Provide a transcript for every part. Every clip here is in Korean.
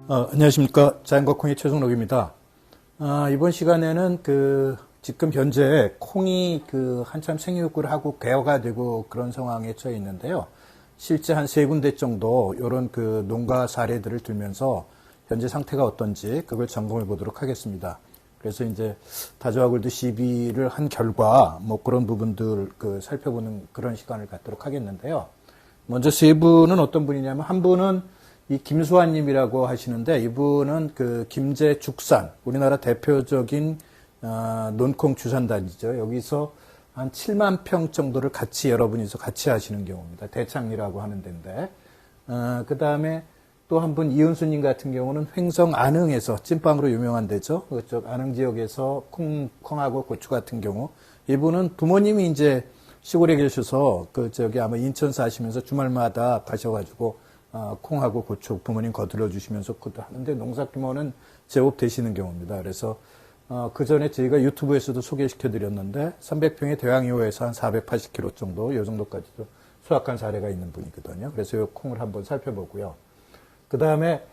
안녕하십니까. 자연과 콩의 최성록입니다. 이번 시간에는 지금 현재 콩이 한참 생육을 하고 개화가 되고 그런 상황에 처해 있는데요. 실제 한 세 군데 정도 이런 농가 사례들을 들면서 현재 상태가 어떤지 그걸 점검해 보도록 하겠습니다. 그래서 이제 다저와 골드 시비를 한 결과 뭐 그런 부분들 살펴보는 그런 시간을 갖도록 하겠는데요. 먼저 세 분은 어떤 분이냐면 한 분은 이 김수환 님이라고 하시는데 이분은 김제 죽산, 우리나라 대표적인 논콩 주산단지죠. 여기서 한 7만 평 정도를 같이 여러분이서 같이 하시는 경우입니다. 대창리라고 하는 데인데 그 다음에 또 한 분 이은수 님 같은 경우는 횡성 안흥에서 찐빵으로 유명한 데죠. 그쪽 안흥 지역에서 콩하고 고추 같은 경우 이분은 부모님이 이제 시골에 계셔서 아마 인천 사시면서 주말마다 가셔가지고 콩하고 고추 부모님 거들어 주시면서 그것도 하는데 농사 규모는 제법 되시는 경우입니다. 그래서 그 전에 저희가 유튜브에서도 소개시켜 드렸는데 300평의 대왕이호에서 한 480kg 정도 이 정도까지도 수확한 사례가 있는 분이거든요. 그래서 이 콩을 한번 살펴보고요. 그 다음에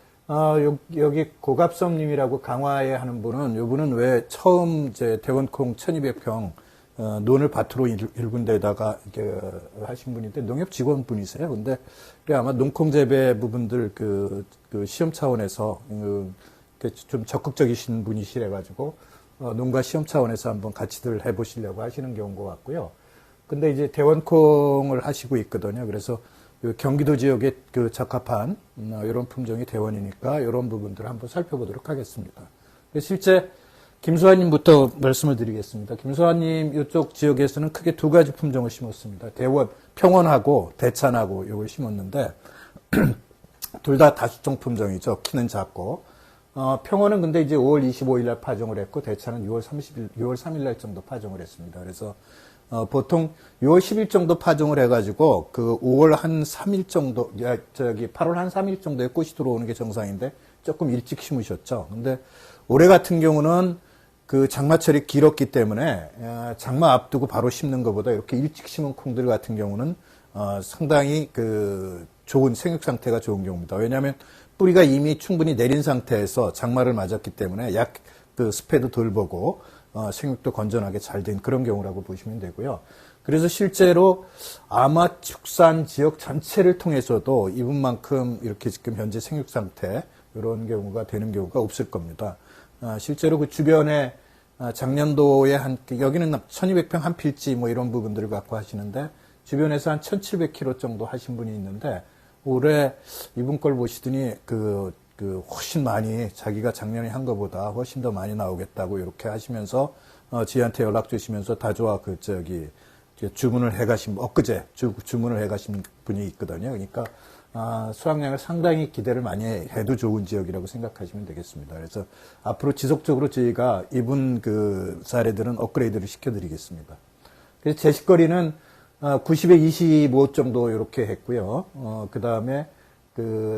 여기 고갑섬님이라고 강화에 하는 분은 이분은 왜 처음 이제 대원콩 1200평 논을 밭으로 일군 데다가 이렇게 하신 분인데 농협 직원분이세요. 근데 아마 농콩 재배 부분들 시험 차원에서 좀 적극적이신 분이시래 가지고 농가 시험 차원에서 한번 같이들 해보시려고 하시는 경우인 것 같고요. 근데 이제 대원콩을 하시고 있거든요. 그래서 경기도 지역에 적합한 이런 품종이 대원이니까 이런 부분들을 한번 살펴보도록 하겠습니다. 실제 김수환님부터 말씀을 드리겠습니다. 김수환님 이쪽 지역에서는 크게 두 가지 품종을 심었습니다. 대원, 평원하고 대찬하고 이걸 심었는데 둘 다 다수종 품종이죠. 키는 작고 평원은 근데 이제 5월 25일 날 파종을 했고 대찬은 6월 3일 날 정도 파종을 했습니다. 그래서 보통 6월 10일 정도 파종을 해가지고 5월 한 3일 정도, 8월 한 3일 정도에 꽃이 들어오는 게 정상인데 조금 일찍 심으셨죠. 근데 올해 같은 경우는 장마철이 길었기 때문에 장마 앞두고 바로 심는 것보다 이렇게 일찍 심은 콩들 같은 경우는 상당히 좋은 생육 상태가 좋은 경우입니다. 왜냐하면 뿌리가 이미 충분히 내린 상태에서 장마를 맞았기 때문에 습해도 덜 보고 생육도 건전하게 잘 된 그런 경우라고 보시면 되고요. 그래서 실제로 아마 축산 지역 전체를 통해서도 이분만큼 이렇게 지금 현재 생육 상태 이런 경우가 되는 경우가 없을 겁니다. 실제로 주변에 작년도에 여기는 1200평 한 필지 뭐 이런 부분들을 갖고 하시는데 주변에서 한 1700kg 정도 하신 분이 있는데 올해 이분 걸 보시더니 훨씬 많이 자기가 작년에 한 것보다 훨씬 더 많이 나오겠다고 이렇게 하시면서 저희한테 연락 주시면서 다저와 주문을 해가신 엊그제 주문을 해가신 분이 있거든요. 그러니까 수확량을 상당히 기대를 많이 해도 좋은 지역이라고 생각하시면 되겠습니다. 그래서 앞으로 지속적으로 저희가 이분 사례들은 업그레이드를 시켜드리겠습니다. 그래서 제식거리는 90에 25 정도 이렇게 했고요. 그 다음에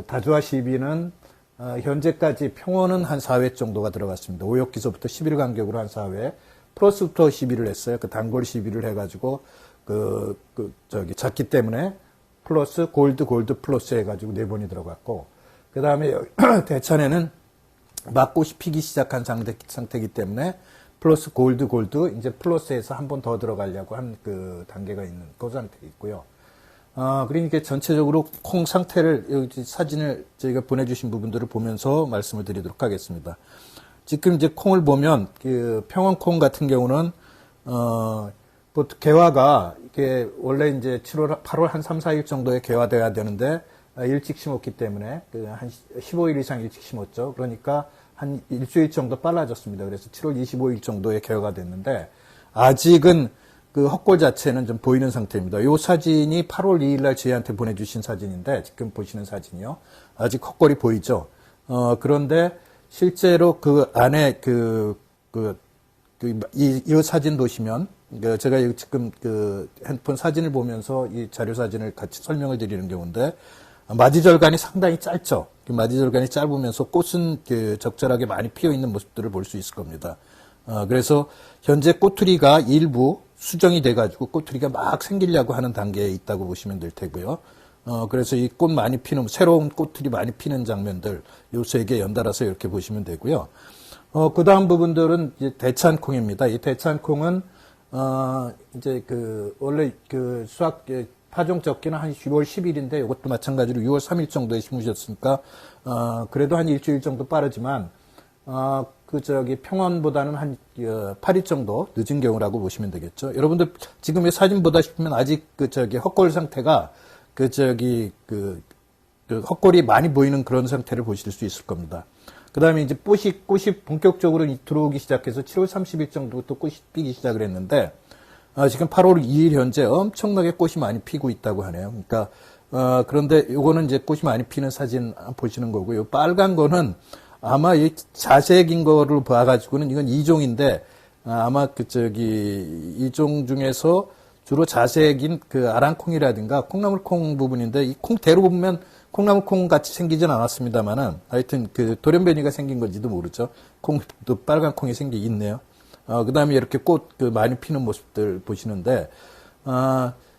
다저와 시비는 현재까지 평원은 한 4회 정도가 들어갔습니다. 오역기서부터 10일 간격으로 한 4회 플러스부터 시비를 했어요. 단골 시비를 해가지고 작기 때문에 플러스 골드 플러스 해가지고 4번이 들어갔고 그 다음에 대찬에는 막꽃이 피기 시작한 상태이기 때문에 플러스 골드 이제 플러스에서 한 번 더 들어가려고 한 단계가 있는 그 상태에 있고요. 그러니까 전체적으로 콩 상태를 여기 사진을 저희가 보내주신 부분들을 보면서 말씀을 드리도록 하겠습니다. 지금 이제 콩을 보면 평원콩 같은 경우는 보통 개화가 이게 원래 이제 8월 한 3, 4일 정도에 개화돼야 되는데 일찍 심었기 때문에 한 15일 이상 일찍 심었죠. 그러니까 한 일주일 정도 빨라졌습니다. 그래서 7월 25일 정도에 개화가 됐는데 아직은 헛골 자체는 좀 보이는 상태입니다. 이 사진이 8월 2일 날 저희한테 보내주신 사진인데 지금 보시는 사진이요. 아직 헛골이 보이죠. 그런데 실제로 안에 이 사진 보시면 제가 지금 핸드폰 사진을 보면서 이 자료 사진을 같이 설명을 드리는 경우인데 마디절간이 상당히 짧죠. 마디절간이 짧으면서 꽃은 적절하게 많이 피어 있는 모습들을 볼 수 있을 겁니다. 그래서 현재 꼬투리가 일부 수정이 돼가지고 꼬투리가 막 생기려고 하는 단계에 있다고 보시면 될 테고요. 그래서 이 꽃 많이 피는, 새로운 꽃들이 많이 피는 장면들, 요 세 개 연달아서 이렇게 보시면 되고요. 그 다음 부분들은 이제 대찬콩입니다. 이 대찬콩은, 이제 원래 수확, 파종 적기는 한 6월 10일인데 이것도 마찬가지로 6월 3일 정도에 심으셨으니까, 그래도 한 일주일 정도 빠르지만, 평원보다는 한 8일 정도 늦은 경우라고 보시면 되겠죠. 여러분들 지금 이 사진 보다시피면 아직 헛골 상태가 헛골이 많이 보이는 그런 상태를 보실 수 있을 겁니다. 그 다음에 이제 꽃이 본격적으로 들어오기 시작해서 7월 30일 정도부터 꽃이 피기 시작을 했는데, 지금 8월 2일 현재 엄청나게 꽃이 많이 피고 있다고 하네요. 그러니까, 그런데 요거는 이제 꽃이 많이 피는 사진 보시는 거고요. 빨간 거는 아마 이 자색인 거를 봐가지고는 이건 이종인데, 아마 이종 중에서 주로 자색인 아랑콩이라든가 콩나물콩 부분인데, 이 콩대로 보면 콩나물콩 같이 생기진 않았습니다만은, 하여튼 돌연변이가 생긴 건지도 모르죠. 또 빨간 콩이 있네요. 그 다음에 이렇게 꽃 많이 피는 모습들 보시는데,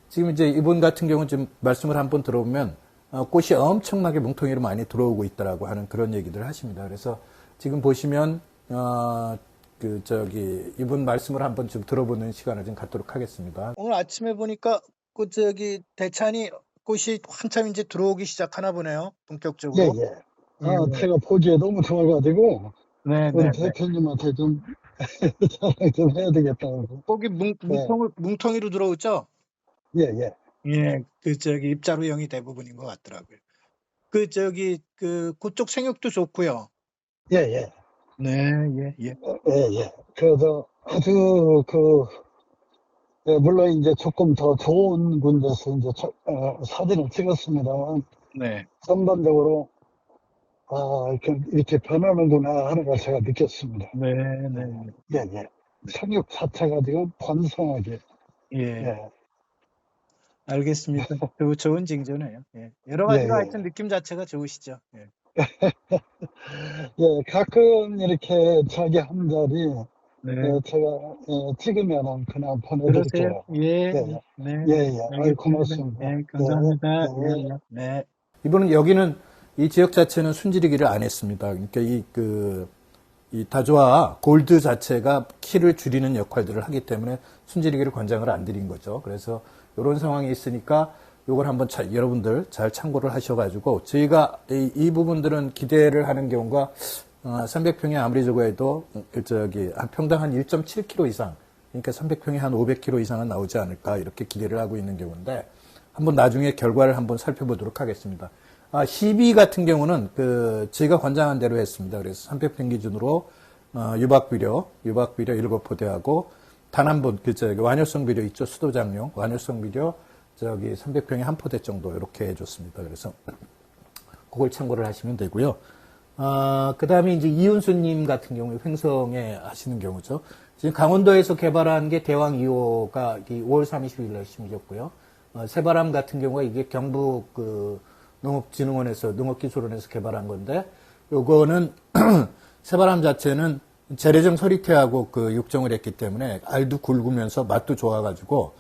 지금 이제 이분 같은 경우는 지금 말씀을 한번 들어보면, 꽃이 엄청나게 뭉텅이로 많이 들어오고 있다라고 하는 그런 얘기들을 하십니다. 그래서 지금 보시면, 이분 말씀을 한번 좀 들어보는 시간을 좀 갖도록 하겠습니다. 오늘 아침에 보니까 대찬이 꽃이 한참 이제 들어오기 시작하나 보네요. 본격적으로. 예, 예. 제가 보기에 너무 좋아가지고, 네, 우리 네, 네. 대표님한테 좀 자랑 좀 해야 되겠다고. 꽃이 뭉텅이로 들어오죠? 예, 예. 예, 입자루형이 대부분인 것 같더라고요. 그쪽 생육도 좋고요. 예, 예. 네, 예, 예. 예, 예. 그래서 아주 예, 물론 이제 조금 더 좋은 군데서 이제 사진을 찍었습니다만, 네. 전반적으로, 이렇게 변하는구나 하는 걸 제가 느꼈습니다. 네, 네. 예, 예. 생육 자체가 지금 번성하게. 예. 예. 알겠습니다. 좋은 징조네요. 예. 여러 예, 가지로 예. 하여튼 느낌 자체가 좋으시죠. 예. 예, 가끔 이렇게 자기 한 자리, 네. 예, 제가 찍으면은 그냥 그러세요? 보내드릴게요. 예. 예, 네. 예, 예. 아유, 알겠습니다. 고맙습니다. 예, 감사합니다. 예, 예, 예. 예. 네. 이분은 여기는 이 지역 자체는 순지리기를 안 했습니다. 그러니까 이 다조와 골드 자체가 키를 줄이는 역할들을 하기 때문에 순지리기를 권장을 안 드린 거죠. 그래서 이런 상황이 있으니까 이걸 한번 여러분들 잘 참고를 하셔가지고 저희가 이 부분들은 기대를 하는 경우가 300평에 아무리 적어도 한 평당 한 1.7kg 이상, 그러니까 300평에 한 500kg 이상은 나오지 않을까 이렇게 기대를 하고 있는 경우인데 한번 나중에 결과를 한번 살펴보도록 하겠습니다. 12 같은 경우는 저희가 권장한 대로 했습니다. 그래서 300평 기준으로 유박비료 7포대하고 단 한 번 완효성 비료 있죠. 수도장용 완효성 비료 300평에 한 포대 정도 이렇게 해줬습니다. 그래서 그걸 참고를 하시면 되고요. 그 다음에 이제 이윤수님 같은 경우에 횡성에 하시는 경우죠. 지금 강원도에서 개발한 게 대왕 2호가 5월 30일 날 심으셨고요. 새바람 같은 경우가 이게 경북 농업진흥원에서 농업기술원에서 개발한 건데 요거는 새바람 자체는 재래종 서리태하고 육종을 했기 때문에 알도 굵으면서 맛도 좋아가지고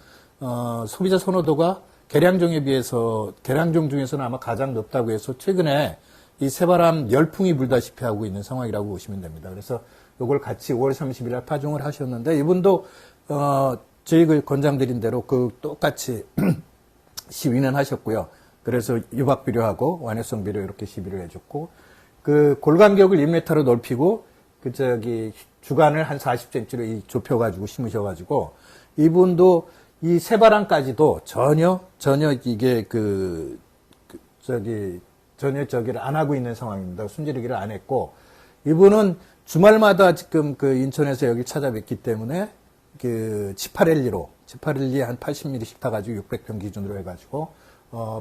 소비자 선호도가 계량종에 비해서 계량종 중에서는 아마 가장 높다고 해서 최근에 이 새바람 열풍이 불다시피 하고 있는 상황이라고 보시면 됩니다. 그래서 요걸 같이 5월 30일 날 파종을 하셨는데 이분도 저희 권장드린 대로 똑같이 시위는 하셨고요. 그래서 유박비료하고 완효성 비료 이렇게 시비를 해줬고 골간격을 1m로 넓히고 주간을 한 40cm로 좁혀가지고 심으셔가지고 이분도 이 새바람까지도 전혀 이게 전혀 저기를 안 하고 있는 상황입니다. 순지르기를 안 했고 이분은 주말마다 지금 인천에서 여기 찾아뵙기 때문에 치파렐리로 한 80ml씩 타가지고 600평 기준으로 해가지고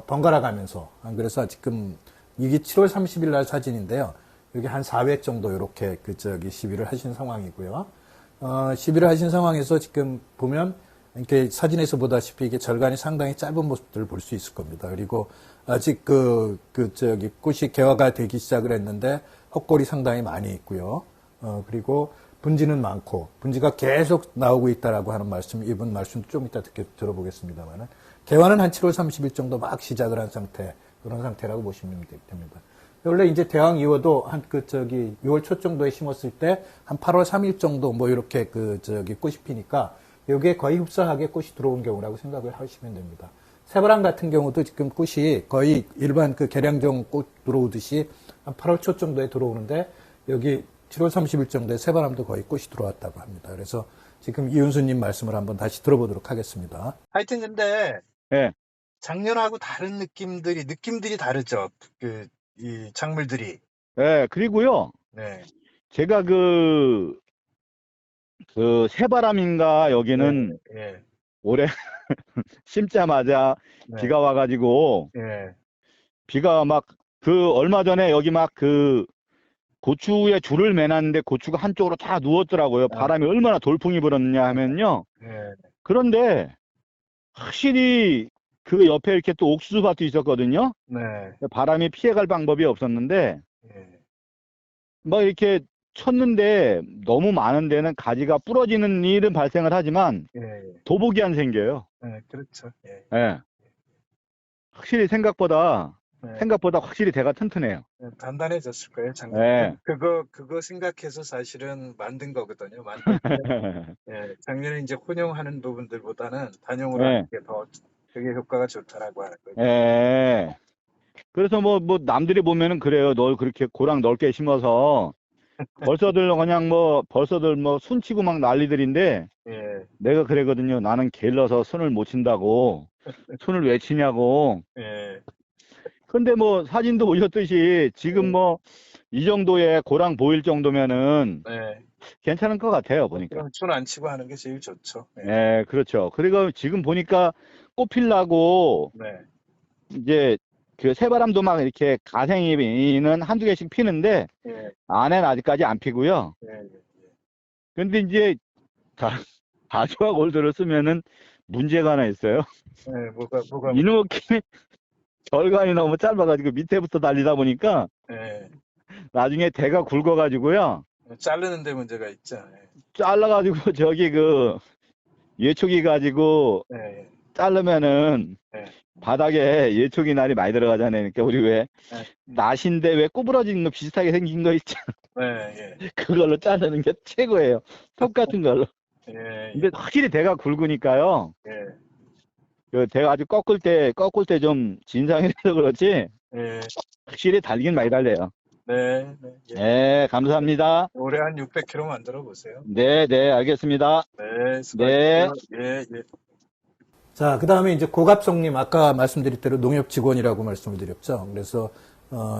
번갈아 가면서 그래서 지금 이게 7월 30일 날 사진인데요. 여기 한 4회 정도 이렇게 시비를 하신 상황이고요. 시비를 하신 상황에서 지금 보면 이렇게 사진에서 보다시피 이게 절간이 상당히 짧은 모습들을 볼 수 있을 겁니다. 그리고 아직 꽃이 개화가 되기 시작을 했는데 헛골이 상당히 많이 있고요. 그리고 분지는 많고 분지가 계속 나오고 있다라고 하는 말씀, 이분 말씀도 좀 이따 들어보겠습니다만은 개화는 한 7월 30일 정도 막 시작을 한 상태, 그런 상태라고 보시면 됩니다. 원래 이제 대왕 이호도 한 6월 초 정도에 심었을 때 한 8월 3일 정도 뭐 이렇게 꽃이 피니까 여기에 거의 흡사하게 꽃이 들어온 경우라고 생각을 하시면 됩니다. 새바람 같은 경우도 지금 꽃이 거의 일반 계량종 꽃 들어오듯이 한 8월 초 정도에 들어오는데 여기 7월 30일 정도에 새바람도 거의 꽃이 들어왔다고 합니다. 그래서 지금 이윤수님 말씀을 한번 다시 들어보도록 하겠습니다. 하여튼 근데 예, 작년하고 다른 느낌들이 다르죠. 이 작물들이. 예, 그리고요, 네. 제가 새바람인가 여기는 예. 올해 심자마자 네. 비가 와가지고, 예. 비가 막, 얼마 전에 여기 막 고추에 줄을 매놨는데 고추가 한쪽으로 다 누웠더라고요. 바람이 얼마나 돌풍이 불었냐 하면요. 예. 그런데 확실히 그 옆에 이렇게 또 옥수수밭도 있었거든요. 네. 바람이 피해갈 방법이 없었는데, 예. 막 이렇게 쳤는데 너무 많은 데는 가지가 부러지는 일은 발생을 하지만 예. 도복이 안 생겨요. 예. 그렇죠. 예. 예. 확실히 생각보다 네. 확실히 대가 튼튼해요. 단단해졌을 거예요, 작년. 네. 그거 생각해서 사실은 만든 거거든요. 예. 작년에 이제 혼용하는 부분들보다는 단용으로 네. 하는 게 더 되게 효과가 좋다라고 하는 거죠. 예. 그래서 뭐 남들이 보면은 그래요. 널 그렇게 고랑 넓게 심어서 벌써들 순치고 막 난리들인데 예. 내가 그래거든요. 나는 게을러서 손을 못 친다고. 손을 왜 치냐고. 예. 근데 뭐 사진도 보셨듯이 지금 뭐 이 정도의 고랑 보일 정도면은 네. 괜찮은 것 같아요, 보니까. 그럼 손 안 치고 하는 게 제일 좋죠. 네. 네, 그렇죠. 그리고 지금 보니까 꽃 필라고 네. 이제 새바람도 막 이렇게 가생이는 한두 개씩 피는데 예. 안에는 아직까지 안 피고요. 예. 근데 이제 다조화 골드를 쓰면은 문제가 하나 있어요. 네. 뭐가. 이놈의 절간이 너무 짧아가지고 밑에부터 달리다 보니까 예. 나중에 대가 굵어가지고요. 자르는 데 문제가 있죠. 예. 잘라가지고 저기 예초기 가지고 예. 자르면은 네. 바닥에 예초기 날이 많이 들어가잖아요. 그러니까 우리 왜 네. 낫인데 왜 꼬부러진 거 비슷하게 생긴 거 있잖아. 네. 예. 그걸로 자르는 게 최고예요. 톱 같은 걸로. 예. 근데 확실히 대가 굵으니까요. 예. 대가 아주 꺾을 때 좀 진상이라서 그렇지 예. 확실히 달긴 많이 달려요. 네. 예. 네, 감사합니다. 올해 한 600kg 만들어 보세요. 네, 알겠습니다. 네. 네. 예. 자, 그 다음에 이제 고갑성님, 아까 말씀드린 대로 농협 직원이라고 말씀을 드렸죠. 그래서,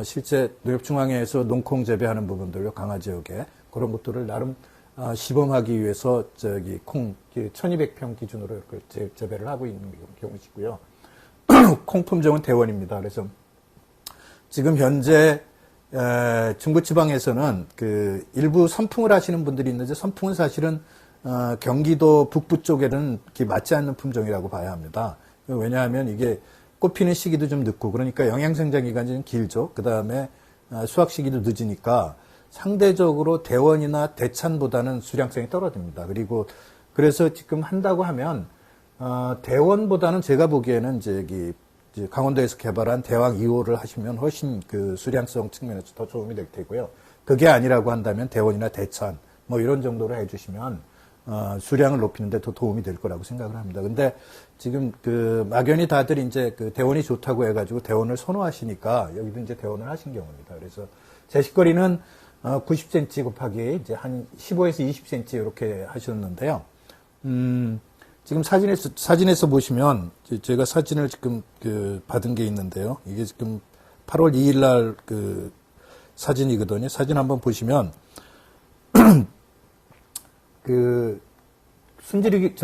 실제 농협중앙회에서 농콩 재배하는 부분들요, 강화 지역에 그런 것들을 나름, 시범하기 위해서 콩 1200평 기준으로 재배를 하고 있는 경우시고요. 콩 품종은 대원입니다. 그래서 지금 현재 중부지방에서는 일부 선풍을 하시는 분들이 있는데 선풍은 사실은 경기도 북부 쪽에는 맞지 않는 품종이라고 봐야 합니다. 왜냐하면 이게 꽃 피는 시기도 좀 늦고 그러니까 영양생장 기간이 좀 길죠. 그 다음에 수확 시기도 늦으니까 상대적으로 대원이나 대찬보다는 수량성이 떨어집니다. 그리고 그래서 지금 한다고 하면 대원보다는 제가 보기에는 이제 강원도에서 개발한 대왕 2호를 하시면 훨씬 수량성 측면에서 더 도움이 될 테고요. 그게 아니라고 한다면 대원이나 대찬 뭐 이런 정도로 해주시면 수량을 높이는 데 더 도움이 될 거라고 생각을 합니다. 근데 지금 막연히 다들 이제 대원이 좋다고 해가지고 대원을 선호하시니까 여기도 이제 대원을 하신 경우입니다. 그래서 제식거리는 90cm 곱하기 이제 한 15에서 20cm 이렇게 하셨는데요. 지금 사진에서 보시면 제가 사진을 지금 받은 게 있는데요. 이게 지금 8월 2일 날 사진이거든요. 사진 한번 보시면 순지리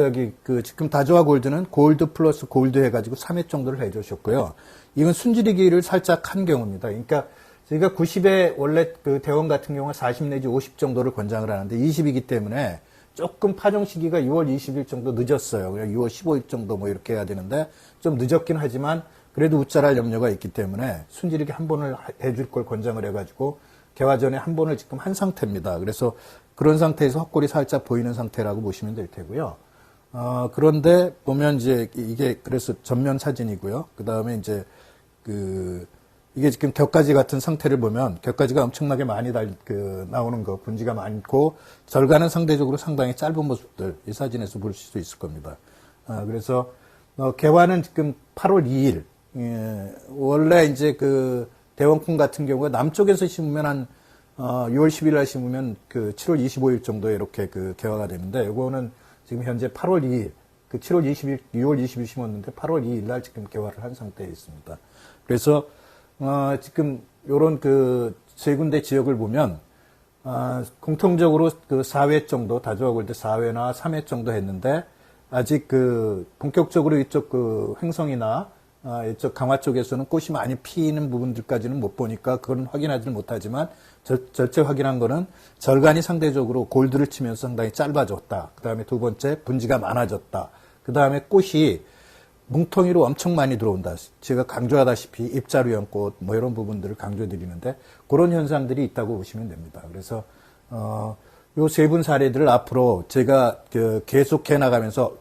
지금 다조화 골드는 골드 플러스 골드 해가지고 3회 정도를 해주셨고요. 이건 순지리기를 살짝 한 경우입니다. 그러니까 저희가 90에 원래 대원 같은 경우는 40 내지 50 정도를 권장을 하는데 20이기 때문에 조금 파종 시기가 6월 20일 정도 늦었어요. 그냥 6월 15일 정도 뭐 이렇게 해야 되는데 좀 늦었긴 하지만 그래도 웃자랄 염려가 있기 때문에 순지리기 한 번을 해줄 걸 권장을 해가지고 개화 전에 한 번을 지금 한 상태입니다. 그래서 그런 상태에서 헛골이 살짝 보이는 상태라고 보시면 될 테고요. 그런데 보면 이제 이게 그래서 전면 사진이고요. 그 다음에 이제 이게 지금 격가지 같은 상태를 보면 격가지가 엄청나게 많이 나오는 거, 분지가 많고 절간은 상대적으로 상당히 짧은 모습들 이 사진에서 볼 수 있을 겁니다. 그래서 개화는 지금 8월 2일. 원래 이제 대원콩 같은 경우가 남쪽에서 심으면 한 6월 10일 날 심으면 7월 25일 정도에 이렇게 개화가 되는데 요거는 지금 현재 8월 2일, 7월 20일, 6월 20일 심었는데 8월 2일 날 지금 개화를 한 상태에 있습니다. 그래서 지금 요런 세 군데 지역을 보면 공통적으로 4회 정도 다주아 골드 4회나 3회 정도 했는데 아직 본격적으로 이쪽 횡성이나 이쪽 강화 쪽에서는 꽃이 많이 피는 부분들까지는 못 보니까 그건 확인하지는 못하지만 절제 확인한 거는 절간이 상대적으로 골드를 치면서 상당히 짧아졌다. 그 다음에 두 번째 분지가 많아졌다. 그 다음에 꽃이 뭉텅이로 엄청 많이 들어온다. 제가 강조하다시피 입자루형 꽃 뭐 이런 부분들을 강조드리는데 그런 현상들이 있다고 보시면 됩니다. 그래서 요 세 분 사례들을 앞으로 제가 계속해 나가면서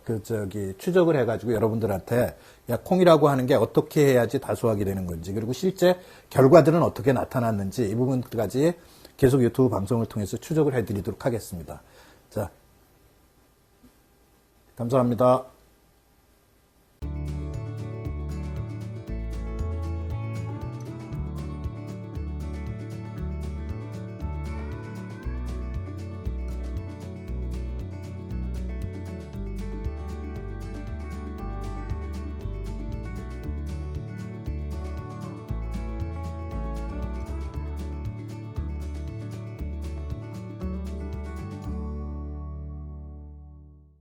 추적을 해가지고 여러분들한테 야, 콩이라고 하는 게 어떻게 해야지 다수하게 되는 건지 그리고 실제 결과들은 어떻게 나타났는지 이 부분까지 계속 유튜브 방송을 통해서 추적을 해드리도록 하겠습니다. 자, 감사합니다.